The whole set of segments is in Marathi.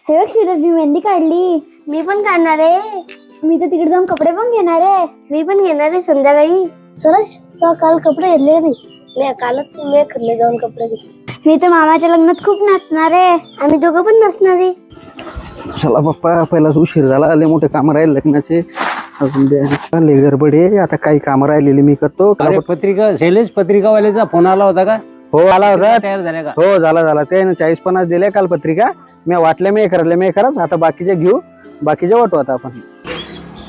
हे बघ शिरज, मी मेहंदी काढली. मी पण काढणार आहे. मी तर तिकडे जाऊन कपडे पण घेणार आहे. मी पण घेणार आहे संध्याकाळी. सुरेश, तू काल कपडे घेतले नाही? मी कालच खरले जाऊन कपडे घेतले. मी तर मामाच्या लग्नात खूप नाचणार आहे. आम्ही दोघं पण नाचणार आहे. चला पप्पा, पहिलाच उशीर झाला. आले मोठे काम राहिले लग्नाचे. अजून लय गडबड आहे. आता काही काम राहिलेली मी करतो. अरे पत्रिका शैलेश, पत्रिकावाल्याचा फोन आला होता का? हो आला होता. तयार झाल्या का? हो झाला ते 40-50 दिल्या काल पत्रिका. मी वाटल्या मी करत आता बाकीचे घेऊ. बाकीचे वाटू आता आपण.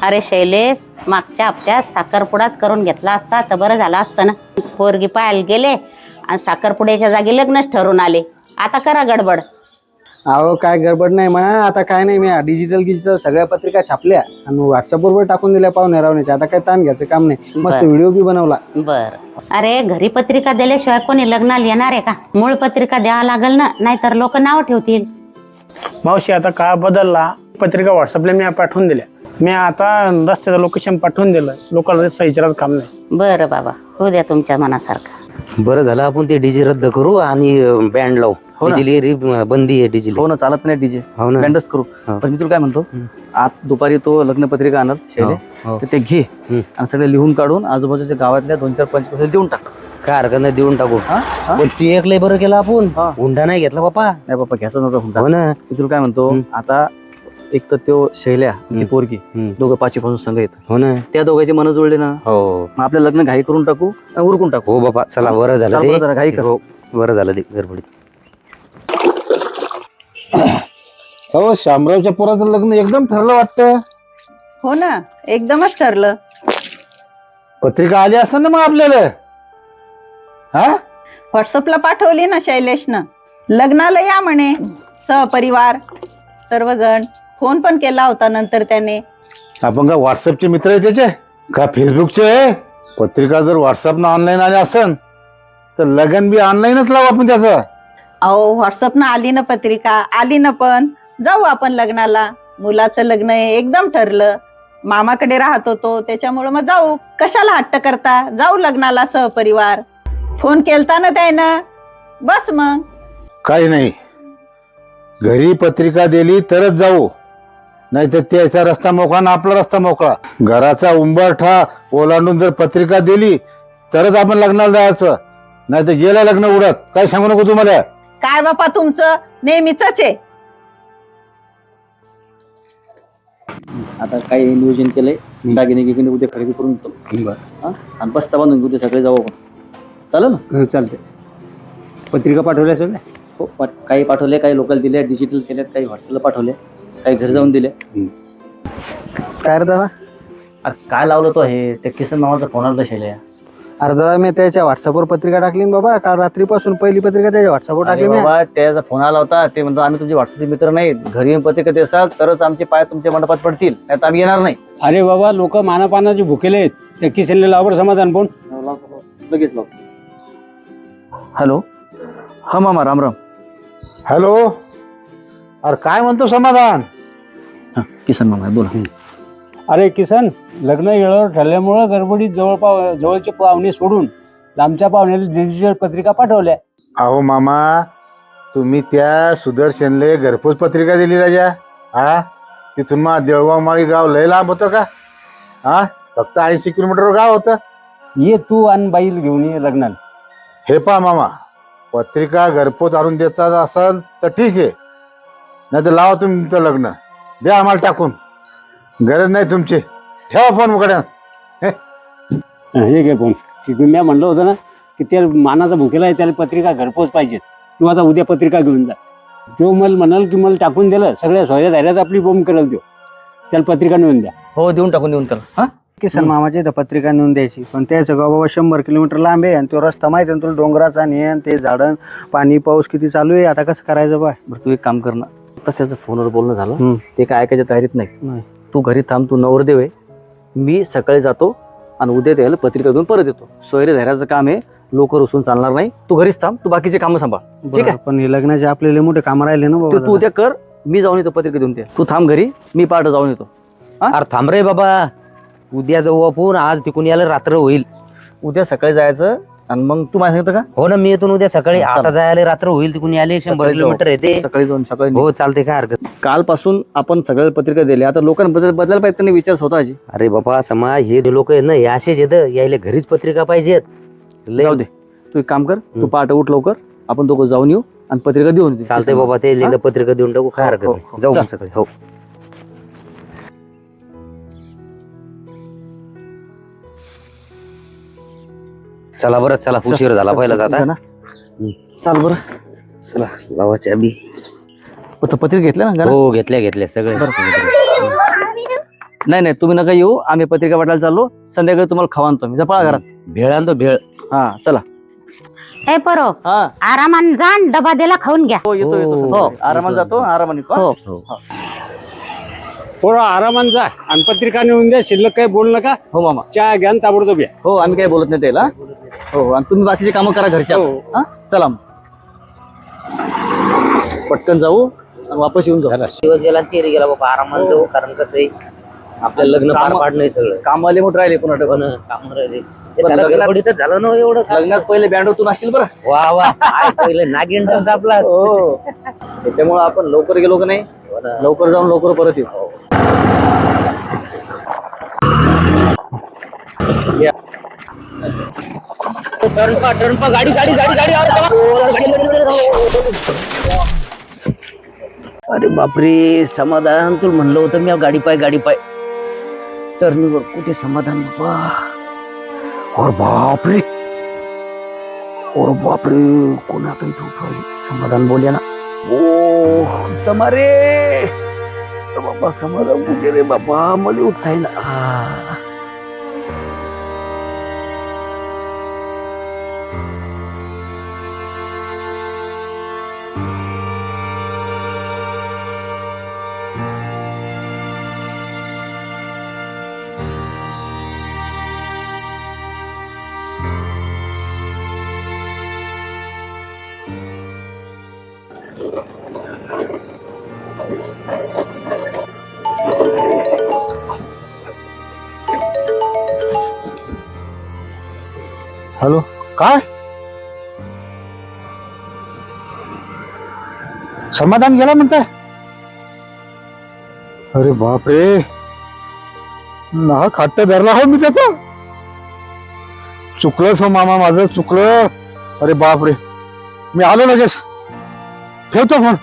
अरे शैलेश, मागच्या हप्त्यात साखरपुडाच करून घेतला असता तर बरं झालं असतं ना. पोरगी पाहायला गेले आणि साखरपुड्याच्या जागी लग्नच ठरून आले. आता करा गडबड. अहो काय गडबड नाही मा. आता काय नाही, मी डिजिटल सगळ्या पत्रिका छापल्या आणि व्हॉट्सअपवर टाकून दिल्या पाहुणे रावण्याच्या. आता काय ताण घ्यायचं काम नाही. मस्त व्हिडिओ बी बनवला. बर. अरे घरी पत्रिका दिल्याशिवाय कोणी लग्नाला येणार आहे का? मूळ पत्रिका द्यावा लागल ना, नाहीतर लोक नाव ठेवतील. मावशी, आता काळ बदलला. पत्रिका व्हॉट्सअपला मी पाठवून दिल्या. मी आता रस्त्याचं लोकेशन पाठवून दिलं. लोकांना विचारायचं काम नाही. बरं बाबा, होऊ द्या तुमच्या मनासारखं. बरं झालं आपण ते डीजे रद्द करू आणि बँड लावू. डीजे बंदी आहे डीजे. हो ना, चालत नाही डीजे. हो ना, बँडच करू. पण मी तुला काय म्हणतो, आज दुपारी तो लग्नपत्रिका आणत शैले, तर ते घे आणि सगळे लिहून काढून आजूबाजूच्या गावातल्या 2-4 पंच देऊन टाक. काय हरकत नाही, देऊन टाकू. पण तू एक लय बरं केलं आपण. हुंडा नाही घेतला बापा. नाही बाप्पा, घ्यायचा नव्हता हुंडा. हो ना. मी तुला काय म्हणतो, आता एक तर तो शैल्या ती पोरगी दोघं 5 पासून संघ येतात. हो ना, त्या दोघांचे मन जुळले ना, हो मग आपलं लग्न घाई करून टाकू, उरकून टाकू. हो बाबा, चला बरं झालं चला, जरा घाई ते. कर. हो, बरं झालं ते गडबडीत. हो, शामरावच्या पोराचं लग्न एकदम ठरलं वाटतं. हो ना, एकदमच ठरलं. पत्रिका आली असं ना मग आपल्याला. हा, व्हॉट्सअपला पाठवली ना शैलेशनं. लग्नाला या म्हणे सहपरिवार सर्वजण. फोन पण केला होता नंतर त्याने. आपण का व्हॉट्सअपचे मित्र आहे त्याचे का फेसबुकचे आहे? पत्रिका जर व्हॉट्सअपनं ऑनलाईन आली असन तर लगन बी ऑनलाईनच लावू आपण त्याचं. अहो, व्हॉट्सअपनं आली ना पत्रिका, आली ना. पण जाऊ आपण लग्नाला. मुलाचं लग्न आहे, एकदम ठरलं. मामाकडे राहत होतो त्याच्यामुळे मग जाऊ. कशाला हट्ट करता? जाऊ लग्नाला सहपरिवार. फोन केलता ना त्यानं. बस मग. काही नाही, घरी पत्रिका दिली तरच जाऊ, नाही तर त्याचा रस्ता मोकळा ना आपला रस्ता मोकळा. घराचा उंबरठा ओलांडून जर पत्रिका दिली तरच आपण लग्नाला जायचं, नाही तर गेलं लग्न उडत. काही सांगू नको तुम्हाला. काय बापा, तुमचं नेहमीच आहे. आता काही नियोजन केलंय. दागिने गिगिने उद्या खरेदी करून येतो. आणि बस्ता बांधून उद्या सगळे जाऊ आपण. चालेल ना? चालते. पत्रिका पाठवल्या सगळ्या? हो, काही पाठवले, काही लोकल दिले, डिजिटल केल्यात, काही व्हॉट्सअपला पाठवले, काही घरी जाऊन दिले. काय रे दादा? अरे काय लावलं तो हे, त्या किसन मामाचा फोन आला शैल्या. अरे दादा, मी त्याच्या व्हॉट्सअपवर पत्रिका टाकली ना बाबा. काल रात्रीपासून पहिली पत्रिका त्याच्या व्हॉट्सअपवर अरे टाकली मी. बाबा, त्याचा फोन आला होता. ते म्हणतो आम्ही तुमचे व्हॉट्सअपचे मित्र नाहीत. घरी येऊन पत्रिका देसाल तरच आमचे पाय तुमच्या मंडपात पडतील, नाही तर आम्ही येणार नाही. अरे बाबा, लोक मानापानाचे भुकेले आहेत. त्या किसनले लावर समाधान फोन. लगेच लाव. हॅलो, हा मामा, राम राम. हॅलो, अरे काय म्हणतो समाधान? किसन मामा बोला. अरे किसन, लग्न वेळेवर ठरल्यामुळं गडबडीत जवळचे पाहुणे सोडून लांबच्या पाहुण्याला डिजिटल पत्रिका पाठवल्या. अहो मामा, तुम्ही त्या सुदर्शनले घरपोच पत्रिका दिली राजा. हा, तिथून मग देळगाव माळी गाव लय लांब होतं का? हा, फक्त 80 किलोमीटर गाव होतं. ये तू आणि बाईल घेऊन ये लग्नाला. हे पहा मामा, पत्रिका घरपोच आणून देतात असाल तर ठीक आहे, नाही तर लावा तुम्ही तुमचं लग्न. द्या आम्हाला टाकून, गरज नाही तुमची. ठेवा फोन उघड्या. हे घे फोन. मी म्हणलं होतं ना की त्या मानाचा भुकेला आहे, त्याला पत्रिका घरपोच पाहिजे. तू आता उद्या पत्रिका घेऊन जा. जो मला म्हणाल की मला टाकून दिलं, सगळ्या सोयऱ्या धाऱ्यात आपली बोंब करेल. तो त्याला पत्रिका नेऊन द्या. हो, देऊन टाकून त्याला. हा, किसन मामाची इथं पत्रिका नेऊन द्यायची. पण त्याचं गाव बाबा 100 किलोमीटर लांब आहे आणि तो रस्ता माहिती आहे तुला, डोंगराचा नेन ते झाडण, पाणी पाऊस किती चालू आहे. आता कसं करायचं बा? बरं तू एक काम कर ना, आता त्याचं फोनवर बोलणं झालं, ते काय ऐकायच्या तयारीत नाही. तू घरी थांब, तू नवरदेव आहे. मी सकाळी जातो आणि उद्या त्याला पत्रिका देऊन परत येतो. सोयरे धैर्याचं काम आहे, लोक रुसून चालणार नाही. तू घरीच थांब, तू बाकीचे कामं सांभाळ. ठीक आहे? पण हे लग्नाचे आपल्याला मोठे काम राहिले ना ते बाबा. तू उद्या कर, मी जाऊन येतो पत्रिका देऊन. तू थांब घरी, मी पहाटे जाऊन येतो. अरे थांब रे बाबा, उद्या जाऊ आपण. आज तिकून यायला रात्र होईल. उद्या सकाळी जायचं, आणि मग तू माझ्या सांगतो का हो ना, मी येतो उद्या सकाळी. हा, आता चालेल. जायला रात्र होईल, तिकडून आले 100 सकाळी जाऊ. किलोमीटर येते. सकाळी जाऊन सकाळी निघू. हो चालते, काय हरकत नाही. कालपासून आपण सगळ्या पत्रिका दिल्या, आता लोकांबद्दल बदलायला पाहिजे, त्यांनी विचार स्वतःची. अरे बाबा, समाज हे लोक आहेत ना, हे असेच येत, यायला घरीच पत्रिका पाहिजेत. लय- जाऊ दे, तू एक काम कर, तू हम्म. पहाटे उठ लवकर, आपण दोघं जाऊन येऊ आणि पत्रिका देऊन येऊ. चालतंय बाबा, ते एकदा पत्रिका देऊन टाकू, काय हो, हरकत हो, नाही. हो. जाऊ चल. मग सकाळी. हो. चला बरं, चला, उशीर झाला पहिला जाता. ना चाल बरं. चला लावाच्या बी. पत्रिका घेतल्या ना घरात? हो, घेतल्या सगळे. नाही तुम्ही नका येऊ, आम्ही पत्रिका वाटायला चाललो. संध्याकाळी तुम्हाला खावा आणतो मी. जा पळा घरात. भेळ आणतो, भेळ. हा चला. हे परो हा आरामान जा आणि डबा दिला खाऊन घ्या. हो येतो येतो हो. संध्याकाळी. आरामाने जातो, आरामाने येतो, हा? हो पोरं आरामान जा आणि पत्रिका नेऊन द्या. शिल्लक काही बोल नका. हो मामा. चहा घ्या आणि ताबडतोब या. हो आम्ही काही बोलत नाही त्याला. हो आणि तुम्ही बाकीचे कामं करा घरच्या. हो. हा चला मग. पटकन जाऊ आणि वापस येऊन जाऊ. दिवस गेला, तेरी गेला बाबा, आरामात जाऊ. कारण कसं आहे, आपलं लग्न पार पाडणं आहे सगळं. काम आले मोठे राहिले पुन्हा पण काम राहिले. ते सारं गडबडीतच झालं ना एवढं. लग्नात पहिले बँड तू नाशील बरं. वा वा, काय पहिलं नागिन डान्स आपला. हो त्याच्यामुळे आपण लवकर गेलो का नाही, लवकर जाऊन लवकर परत येऊ. टर्न गाडी गाडी गाडी गाडी. अरे बापरे, समाधान तुला म्हणलं होतं मी, गाडी पाय टर्निंगवर कुठे समाधान बाबा. और बापरे, कोणा काही उठवली. समाधान बोलया ना. ओ समारे बाबा, समाधान कुठे रे बाबा, मला उठाय ना. हॅलो, काय समाधान गेला म्हणताय? अरे बापरे, ना खाट्ट धरला हो मी त्याचा. चुकलंच हो मामा, माझं चुकलं. अरे बापरे, मी आलो लगेच. ठेवतो फोन.